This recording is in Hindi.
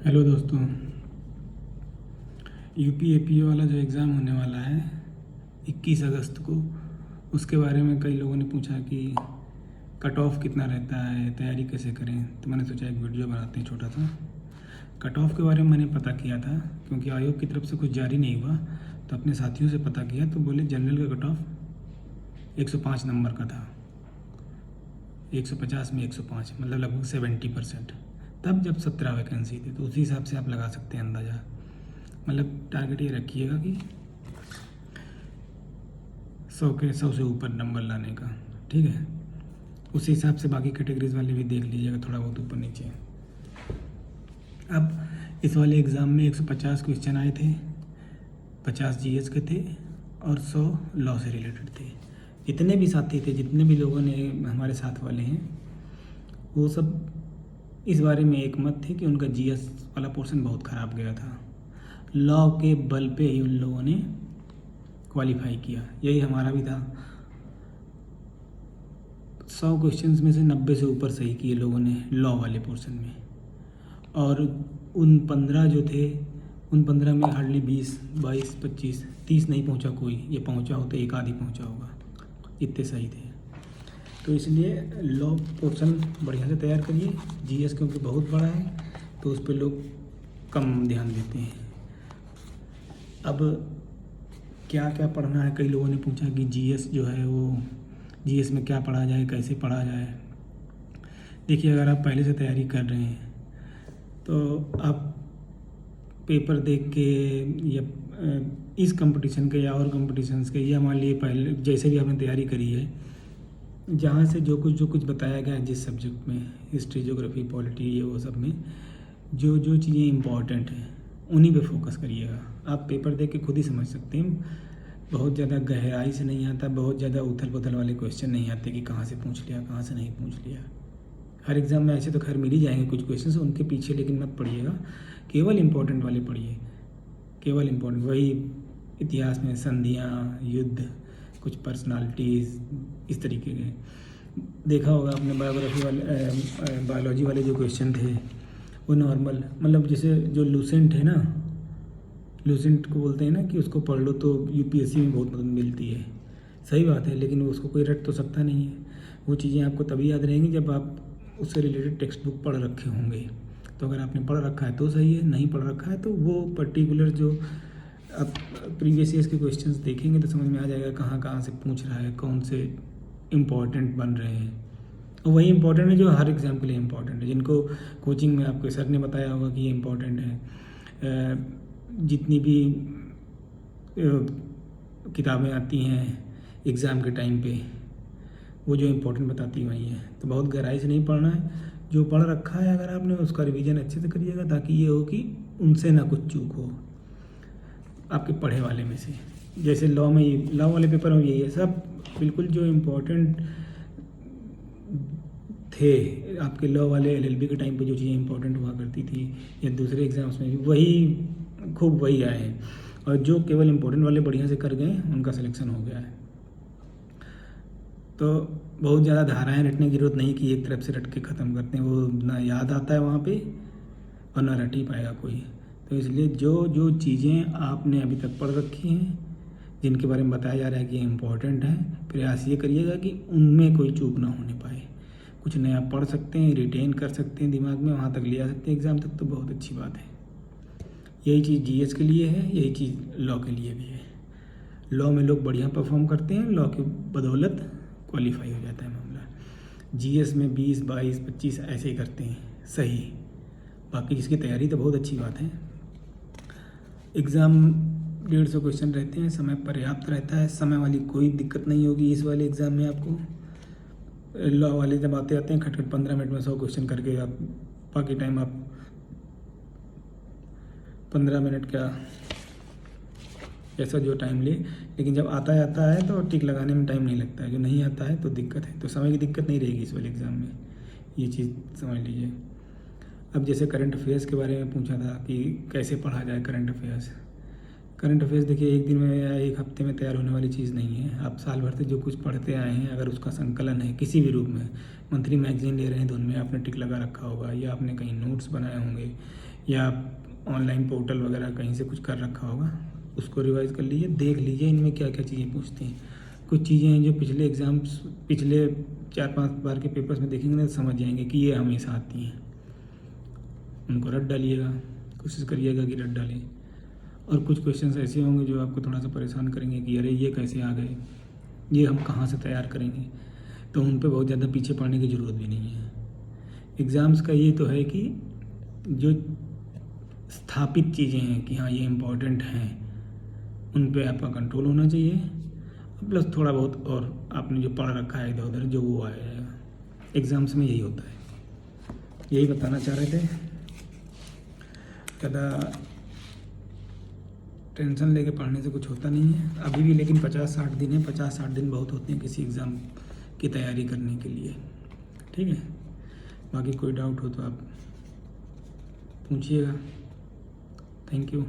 हेलो दोस्तों। यूपी एपीओ वाला जो एग्ज़ाम होने वाला है 21 अगस्त को, उसके बारे में कई लोगों ने पूछा कि कट ऑफ कितना रहता है, तैयारी कैसे करें। तो मैंने सोचा एक वीडियो बनाते हैं छोटा सा। कट ऑफ के बारे में मैंने पता किया था, क्योंकि आयोग की तरफ से कुछ जारी नहीं हुआ, तो अपने साथियों से पता किया तो बोले जनरल का कट ऑफ 105 नंबर का था। 150 में 105 मतलब लगभग 70%। तब जब 17 वैकेंसी थी, तो उसी हिसाब से आप लगा सकते हैं अंदाज़ा। मतलब टारगेट ये रखिएगा कि 100 से ऊपर नंबर लाने का, ठीक है। उसी हिसाब से बाकी कैटेगरीज वाले भी देख लीजिएगा, थोड़ा बहुत ऊपर नीचे। अब इस वाले एग्ज़ाम में 150 क्वेश्चन आए थे, 50 जीएस के थे और 100 लॉ से रिलेटेड थे। जितने भी साथी थे, जितने भी लोगों ने हमारे साथ वाले हैं, वो सब इस बारे में एक मत थे कि उनका जीएस वाला पोर्शन बहुत ख़राब गया था। लॉ के बल पे ही उन लोगों ने क्वालिफाई किया, यही हमारा भी था। 100 क्वेश्चंस में से 90 से ऊपर सही किए लोगों ने लॉ वाले पोर्शन में, और उन 15 जो थे, उन 15 में हार्डली 20, 22, 25, 30 नहीं पहुंचा कोई। ये पहुंचा हो तो एक आधी पहुंचा होगा, इतने सही थे। तो इसलिए लॉ पोर्शन बढ़िया से तैयार करिए। जीएस क्योंकि बहुत बड़ा है, तो उस पर लोग कम ध्यान देते हैं। अब क्या क्या पढ़ना है, कई लोगों ने पूछा कि जीएस जो है वो जीएस में क्या पढ़ा जाए, कैसे पढ़ा जाए। देखिए, अगर आप पहले से तैयारी कर रहे हैं तो आप पेपर देख के या इस कंपटीशन के या और कंपटीशन्स के, या मान लिए पहले जैसे भी आपने तैयारी करी है, जहाँ से जो कुछ बताया गया है, जिस सब्जेक्ट में हिस्ट्री, ज्योग्राफी, पॉलिटी, ये वो सब में जो जो चीज़ें इम्पॉर्टेंट हैं उन्हीं पे फोकस करिएगा। आप पेपर देख के खुद ही समझ सकते हैं, बहुत ज़्यादा गहराई से नहीं आता, बहुत ज़्यादा उथल पुथल वाले क्वेश्चन नहीं आते कि कहाँ से पूछ लिया, कहाँ से नहीं पूछ लिया। हर एग्ज़ाम में ऐसे तो खैर मिल ही जाएंगे कुछ क्वेश्चन उनके पीछे, लेकिन मत पढ़िएगा, केवल इम्पोर्टेंट वाले पढ़िए। केवल इम्पोर्टेंट, वही इतिहास में संधियाँ, युद्ध, कुछ पर्सनालिटीज़, इस तरीके के। देखा होगा आपने बायोग्राफी वाले, बायोलॉजी वाले जो क्वेश्चन थे वो नॉर्मल, मतलब जैसे जो लूसेंट है ना, लूसेंट को बोलते हैं ना कि उसको पढ़ लो तो यूपीएससी में बहुत मदद मिलती है। सही बात है, लेकिन उसको कोई रट तो सकता नहीं है। वो चीज़ें आपको तभी याद रहेंगी जब आप उससे रिलेटेड टेक्स्ट बुक पढ़ रखे होंगे। तो अगर आपने पढ़ रखा है तो सही है, नहीं पढ़ रखा है तो वो पर्टिकुलर जो आप प्रीवियस ईयर्स के क्वेश्चंस देखेंगे तो समझ में आ जाएगा कहाँ कहाँ से पूछ रहा है, कौन से इम्पॉर्टेंट बन रहे हैं। और वही इम्पॉर्टेंट है जो हर एग्ज़ाम के लिए इम्पॉर्टेंट है, जिनको कोचिंग में आपके सर ने बताया होगा कि ये इम्पॉर्टेंट है। जितनी भी किताबें आती हैं एग्ज़ाम के टाइम पे, वो जो इम्पोर्टेंट बताती वही है। तो बहुत गहराई से नहीं पढ़ना है, जो पढ़ रखा है अगर आपने उसका रिवीजन अच्छे से करिएगा, ताकि ये हो कि उनसे ना कुछ चूक हो आपके पढ़े वाले में से। जैसे लॉ में, लॉ वाले पेपर में यही है, सब बिल्कुल जो इम्पोर्टेंट थे आपके लॉ वाले एलएलबी के टाइम पे, जो चीज़ें इंपॉर्टेंट हुआ करती थी या दूसरे एग्जाम्स में भी, वही खूब वही आए हैं। और जो केवल इम्पोर्टेंट वाले बढ़िया से कर गए उनका सिलेक्शन हो गया है। तो बहुत ज़्यादा धाराएं रटने की जरूरत नहीं कि एक तरफ से रट के ख़त्म करते हैं, वो ना याद आता है वहाँ पे और ना रट ही पाएगा कोई। तो इसलिए जो जो चीज़ें आपने अभी तक पढ़ रखी हैं, जिनके बारे में बताया जा रहा है कि इम्पोर्टेंट है, प्रयास ये करिएगा कि उनमें कोई चूक ना होने पाए। कुछ नया पढ़ सकते हैं, रिटेन कर सकते हैं दिमाग में, वहाँ तक ले आ सकते हैं एग्ज़ाम तक, तो बहुत अच्छी बात है। यही चीज़ जीएस के लिए है, यही चीज़ लॉ के लिए भी है। लॉ में लोग बढ़िया परफॉर्म करते हैं, लॉ की बदौलत क्वालिफाई हो जाता है मामला। जीएस में 20, 22, 25 ऐसे ही करते हैं सही, बाकी जिसकी तैयारी तो बहुत अच्छी बात है। एग्ज़ाम 150 क्वेश्चन रहते हैं, समय पर्याप्त रहता है, समय वाली कोई दिक्कत नहीं होगी इस वाले एग्ज़ाम में आपको। लॉ वाले जब आते हैं खटखट 15 मिनट में 100 क्वेश्चन करके, आप बाकी टाइम आप 15 मिनट क्या ऐसा जो टाइम ले, लेकिन जब आता है तो टिक लगाने में टाइम नहीं लगता है। जो नहीं आता है तो दिक्कत है, तो समय की दिक्कत नहीं रहेगी इस वाले एग्ज़ाम में, ये चीज़ समझ लीजिए। अब जैसे करंट अफेयर्स के बारे में पूछा था कि कैसे पढ़ा जाए करंट अफेयर्स। करंट अफेयर्स देखिए, एक दिन में या एक हफ्ते में तैयार होने वाली चीज़ नहीं है। आप साल भर से जो कुछ पढ़ते आए हैं, अगर उसका संकलन है किसी भी रूप में, मंथली मैगजीन ले रहे हैं तो उनमें आपने टिक लगा रखा होगा, या आपने कहीं नोट्स बनाए होंगे, या ऑनलाइन पोर्टल वगैरह कहीं से कुछ कर रखा होगा, उसको रिवाइज़ कर लीजिए, देख लीजिए इनमें क्या क्या चीज़ें पूछती हैं। कुछ चीज़ें हैं जो पिछले एग्ज़ाम्स, पिछले 4-5 बार के पेपर्स में देखेंगे ना तो समझ जाएंगे कि ये हमेशा आती हैं। उनको रट डालिएगा, कोशिश करिएगा कि रट डालें। और कुछ क्वेश्चंस ऐसे होंगे जो आपको थोड़ा सा परेशान करेंगे कि अरे ये कैसे आ गए, ये हम कहाँ से तैयार करेंगे, तो उन पे बहुत ज़्यादा पीछे पड़ने की ज़रूरत भी नहीं है। एग्ज़ाम्स का ये तो है कि जो स्थापित चीज़ें हैं कि हाँ ये इम्पोर्टेंट हैं, उन पे आपका कंट्रोल होना चाहिए, प्लस थोड़ा बहुत और आपने जो पढ़ रखा है इधर उधर जो वो आ जाएगा। एग्ज़ाम्स में यही होता है, यही बताना चाह रहे थे। ज़्यादा टेंशन लेके पढ़ने से कुछ होता नहीं है अभी भी, लेकिन 50-60 दिन है, 50-60 दिन बहुत होते हैं किसी एग्ज़ाम की तैयारी करने के लिए। ठीक है, बाकी कोई डाउट हो तो आप पूछिएगा। Thank you.